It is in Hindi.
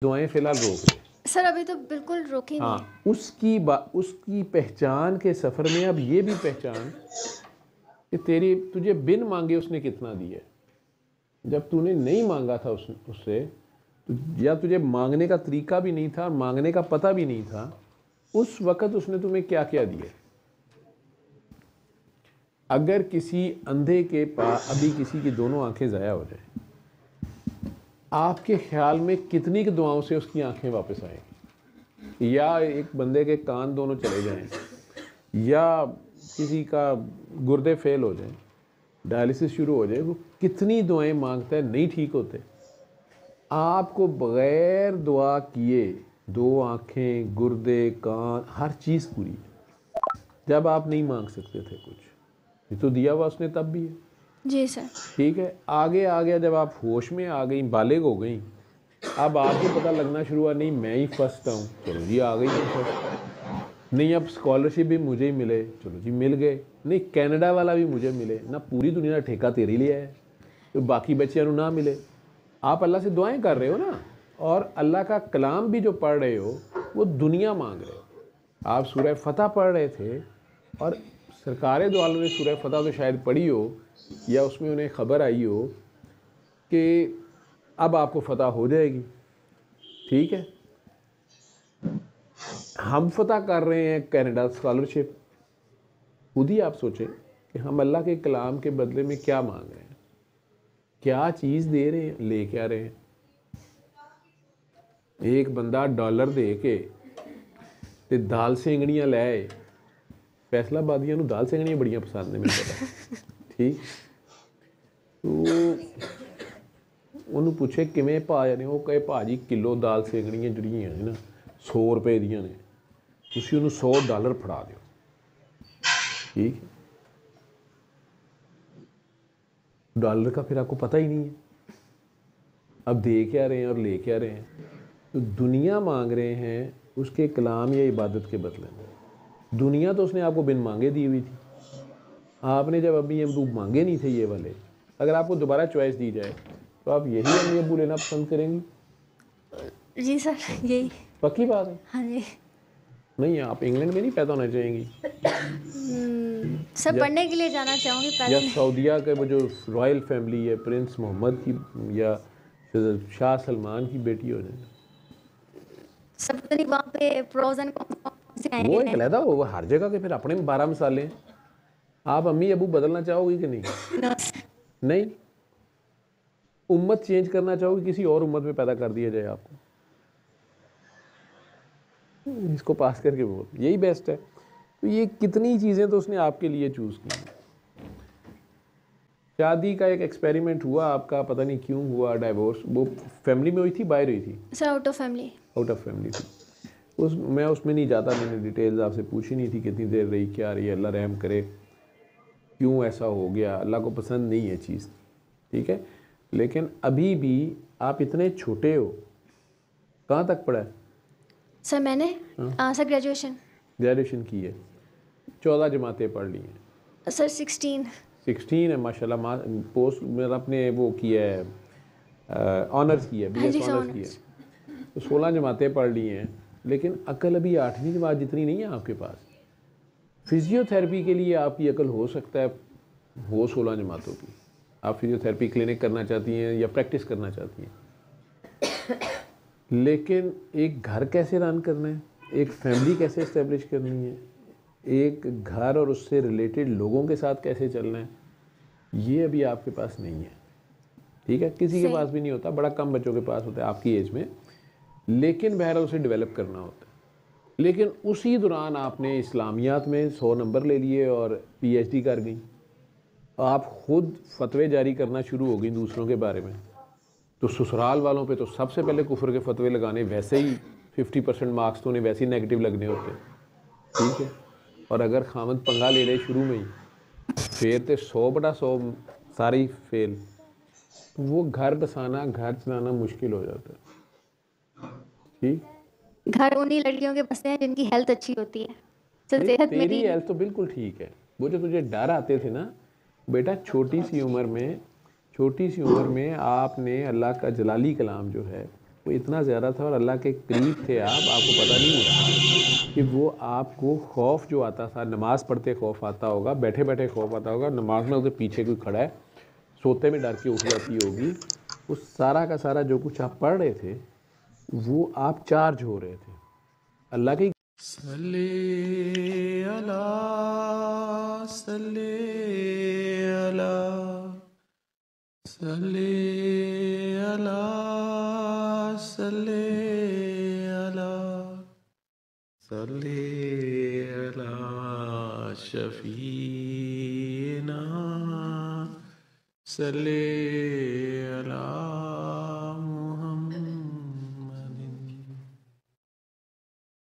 दुआएं फिलहाल रोक दे। सर अभी तो बिल्कुल रोकी नहीं। हाँ, उसकी पहचान के सफ़र में अब ये भी पहचान कि तुझे बिन मांगे उसने कितना दिया। जब तूने नहीं मांगा था उससे, या तुझे मांगने का तरीका भी नहीं था, मांगने का पता भी नहीं था, उस वक़्त उसने तुम्हें क्या क्या दिया। अगर किसी अंधे के पास अभी किसी की दोनों आंखें ज़ाया हो जाए, आपके ख्याल में कितनी की दुआओं से उसकी आंखें वापस आएंगी? या एक बंदे के कान दोनों चले जाएं, या किसी का गुर्दे फेल हो जाए, डायलिसिस शुरू हो जाए, वो कितनी दुआएं मांगता है, नहीं ठीक होते। आपको बग़ैर दुआ किए 2 आँखें, गुर्दे, कान, हर चीज़ पूरी है। जब आप नहीं मांग सकते थे कुछ, ये तो दिया हुआ उसने तब भी है। जी सर। ठीक है, आगे आ गया, जब आप होश में आ गई, बालिग हो गई, अब आपको पता लगना शुरू हुआ, नहीं मैं ही फर्स्ट हूँ, चलो जी आ गई फर्स्ट। नहीं अब स्कॉलरशिप भी मुझे ही मिले, चलो जी मिल गए। नहीं कनाडा वाला भी मुझे मिले ना, पूरी दुनिया ठेका तेरे लिए है, तो बाकी बच्चों ना मिले। आप अल्लाह से दुआएं कर रहे हो ना, और अल्लाह का कलाम भी जो पढ़ रहे हो वो दुनिया मांग रहे हो। आप सूरह फतह पढ़ रहे थे, और सरकार दो आलम ने सूरह फतह तो शायद पढ़ी हो, या उसमें उन्हें ख़बर आई हो कि अब आपको फतह हो जाएगी। ठीक है, हम फतह कर रहे हैं कनाडा स्कॉलरशिप। खुद ही आप सोचें कि हम अल्लाह के कलाम के बदले में क्या मांग रहे हैं, क्या चीज़ दे रहे हैं, ले क्या रहे हैं। एक बंदा डॉलर दे के ते दाल सेंगड़ियाँ ले आए। फैसलाबादियां नूं दाल सेंगड़ियाँ बड़ियां पसंद ने, मैंने पता। ठीक, तो ਉਹਨੂੰ ਪੁੱਛੇ ਕਿਵੇਂ ਭਾਅ ਨੇ, ਉਹ ਕਹੇ ਭਾਜੀ ਕਿਲੋ ਦਾਲ ਸੇਕਣੀਆਂ ਜਿਹੜੀਆਂ ਨੇ ਨਾ 100 रुपए ਦੀਆਂ ਨੇ, ਤੁਸੀਂ ਉਹਨੂੰ $100 ਫੜਾ ਦਿਓ। ठीक, डॉलर का फिर आपको पता ही नहीं है, अब दे क्या रहे हैं और ले क्या रहे हैं। तो दुनिया मांग रहे हैं उसके कलाम या इबादत के बदले में। दुनिया तो उसने आपको बिन मांगे दी हुई थी। आपने जब अभी अबू मांगे नहीं थे ये वाले, अगर आपको दोबारा चॉइस दी जाए तो आप यही अम्मी अबू लेना पसंद करेंगी? जी सर, यही। पक्की बात है? हाँ जी। नहीं, आप इंग्लैंड में नहीं पैदा होना चाहेंगी? सब पढ़ने के लिए जाना चाहूँगी या पहले। सऊदीया के वो जो रॉयल फैमिली है, प्रिंस मोहम्मद की या शाह सलमान की बेटी हो जाए। सब तो नहीं, वहाँ पे प्रोज एंड कॉन्स से वो एक आएंगे। अलहदा, वो हर जगह के फिर अपने 12 मसाले हैं। आप अम्मी अबू बदलना चाहोगी कि नहीं? नहीं, उम्मत चेंज करना चाहोगी, किसी और उम्मत में पैदा कर दिया जाए आपको? इसको पास करके बोल, यही बेस्ट है। तो ये कितनी चीज़ें तो उसने आपके लिए चूज़ की। शादी का एक एक्सपेरिमेंट हुआ आपका, पता नहीं क्यों हुआ डाइवोर्स, वो फैमिली में हुई थी, बाहर हुई थी? Sir out of family. Out of family थी। मैं उसमें नहीं जाता, मैंने डिटेल्स आपसे पूछी नहीं थी, कितनी देर रही, क्या रही, अल्लाह रहम करे, क्यों ऐसा हो गया, अल्लाह को पसंद नहीं है चीज़। ठीक है, लेकिन अभी भी आप इतने छोटे हो, कहाँ तक पढ़ा है? सर मैंने सर ग्रेजुएशन की है, 14 जमातें पढ़ ली हैं। सर 16 है माशाल्लाह। पोस्ट मेरा अपने वो किया है, ऑनर्स किया है, BS ऑनर्स किया है, तो 16 जमातें पढ़ ली हैं। लेकिन अकल अभी 8वीं जमात जितनी नहीं है आपके पास। फिजियोथेरेपी के लिए आपकी अकल हो सकता है हो 16 जमातों की। आप फिजियोथेरेपी क्लिनिक करना चाहती हैं या प्रैक्टिस करना चाहती हैं, लेकिन एक घर कैसे रन करना है, एक फैमिली कैसे इस्टेब्लिश करनी है, एक घर और उससे रिलेटेड लोगों के साथ कैसे चलना है, ये अभी आपके पास नहीं है। ठीक है, किसी के पास भी नहीं होता, बड़ा कम बच्चों के पास होता है आपकी एज में, लेकिन बहरहाल उसे डेवलप करना होता है। लेकिन उसी दौरान आपने इस्लामियात में 100 नंबर ले लिए और PhD कर गई, आप खुद फतवे जारी करना शुरू हो गई दूसरों के बारे में। तो ससुराल वालों पे तो सबसे पहले कुफर के फतवे लगाने, वैसे ही 50% मार्क्स तो उन्हें वैसे ही नेगेटिव लगने होते हैं। ठीक है, और अगर खामद पंगा ले रहे शुरू में ही, फिर तो 100/100 सारी फेल, तो वो घर बसाना, घर चलाना मुश्किल हो जाता है। ठीक, घर उन्हीं लड़कियों के बसते हैं जिनकी हेल्थ अच्छी होती है। सर सेहत तेरी मेरी हेल्थ तो बिल्कुल ठीक है। वो जो तुझे डर आते थे ना बेटा, छोटी सी उम्र में आपने अल्लाह का जलाली कलाम जो है वो इतना ज़्यादा था और अल्लाह के करीब थे आप, आपको पता नहीं होता कि वो आपको खौफ जो आता था, नमाज़ पढ़ते खौफ आता होगा, बैठे बैठे खौफ आता होगा, नमाज में उसके पीछे कोई खड़ा है, सोते में डर के उठ जाती होगी, उस सारा का सारा जो कुछ आप पढ़ रहे थे वो आप चार्ज हो रहे थे अल्लाह की। सल्ले अला सल्ले अला सल्ले अला सल्ले अला सल्ले अला शफीना सल्ले अला